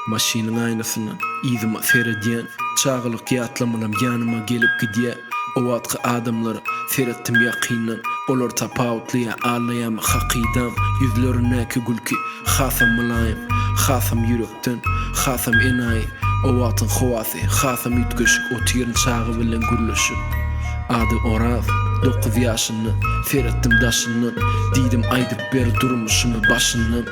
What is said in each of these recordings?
Maşinin aynasından izime seyrediyen çağılık yatlamalım yanıma gelip gidiye. O vatka adamları seyrettim yakinan. Olar tapavutliya ağlayam hakidam. Yüzlerindeki gülki khasam mülayim, khasam yürekten, khasam enayi. O vatın xuvasi, khasam yütküşük. O tirin çağı bilen gürlüşük. Adı Oraz, 9 yaşını seyrettim daşından. Didim aydıp beri durmuşumu başından.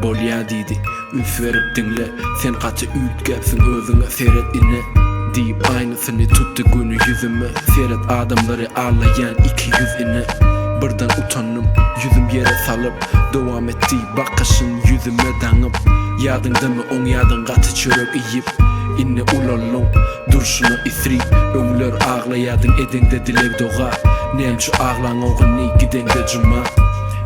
Bol ya dedi, üf verip dinle. Sen katı ütgepsin özüne seyret ine. Deyip aynısını tuttu günü yüzüme. Seyret adamları ağlayan 200 ine. Birden utandım, yüzüm yere salıp. Devam etti bakışın yüzüme danıp. Yadında mı on yadın katı çörek yiyip. İnne ulalım, durşuna isri. Ömler ağlayadın edinde dilek doğa. Nemçu ağlan oğunni gidende cuma.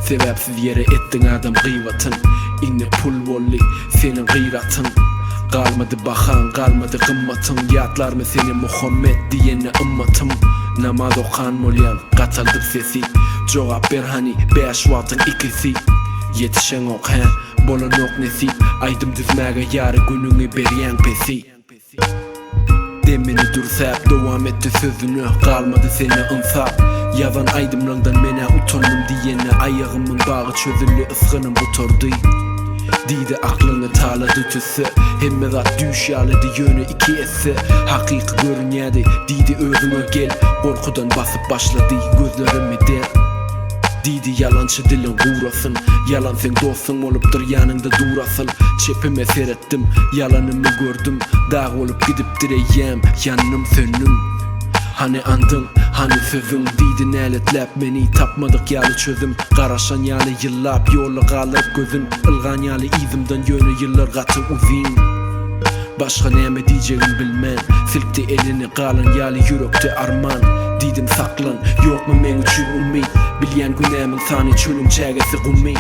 Sebepsiz yere ettin adam gıyvatın. İnne pul volli senin gıyratın. Kalmadı bakan, kalmadı kımmatın. Yatlar mı seni Muhammed diyene ımmatım. Namaz okan molyan, kataldık sesi. Cevap ver hani 5 vatın ikisi. Yetişen ok he, bolan ok nesi. Aydım düzmege yarı gününü beryen pesi. Demini dursap devam etti sözünü. Kalmadı seni ınsap. Yazan aydımlardan mene utandım diyene. Ayağımın bağı çözülü ısgınım butordu. Didi aklını taladı tüsü. Hemmedat düş yaladı yönü 2 esi. Hakiki görünyedi didi özüme gel. Korkudan basıp başladı gözlerimi der. Didi yalancı dilin vurasın. Yalan sen dostun olupdur yanında durasın. Çepime seyrettim yalanımı gördüm. Dağ olup gidip direyem yanım sönüm. Hani andın, hani sözün didin eletlep beni tapmadık yalı çözüm. Qaraşan yalı yıllap yolu qalıb gözün. Ilgan yalı izimden yönü yıllar qatı uzin. Başka neme diyeceğim bilmem. Silkti elini qalın yalı yürekte arman. Didim saklan yok mu men üçün umid. Bilyen günemin sani çölüm çägesi gummi.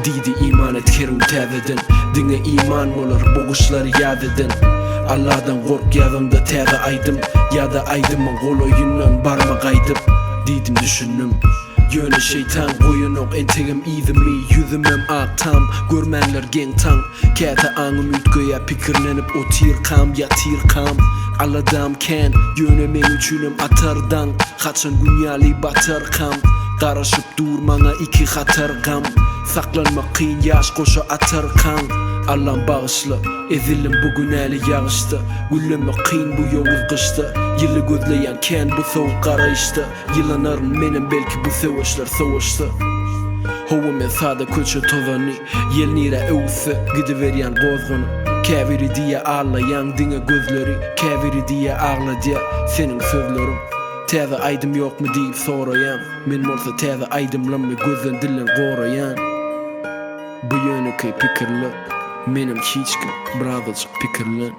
Didi iman et kerim teveden. Dine iman olur boğuşları yad eden. Allah'dan kork yazımda tege aydım. Ya da aydımın koloyundan barma kaydım. Didim düşündüm yöne şeytan koyun ok entegim izimi. Yüzümem aktam görmenler gen tan. Kete anım ütgöye pikirlenip o tir kam ya tir kam. Aladam ken yöne men üçünüm atardan. Kaçan günyali batar kam. Qaraşıp durmana 2 hatar gam. Saklanmak kıyın yaş koşa atar kan. Allah'ım bağışla ezilim bugün eli yağıştı. Güllemek kıyın bu yoluz kıştı. Yılı gözleyen ken bu soğuk arayıştı. Yılanarım menem belki bu savaşlar savaştı. Hovumen sada köçe tozani. Yel nire evsi gidiveriyen gozgunu. Keviri diye ağlayan dine gözleri. Keviri diye ağla diye senin sözlerin. Teze aydım yok mu deyip sorayan. Men olsa teze aydımlanma gözün dilin korayan. Bu yönü kay pikirli. Menem hiç kim birazcık pikirli.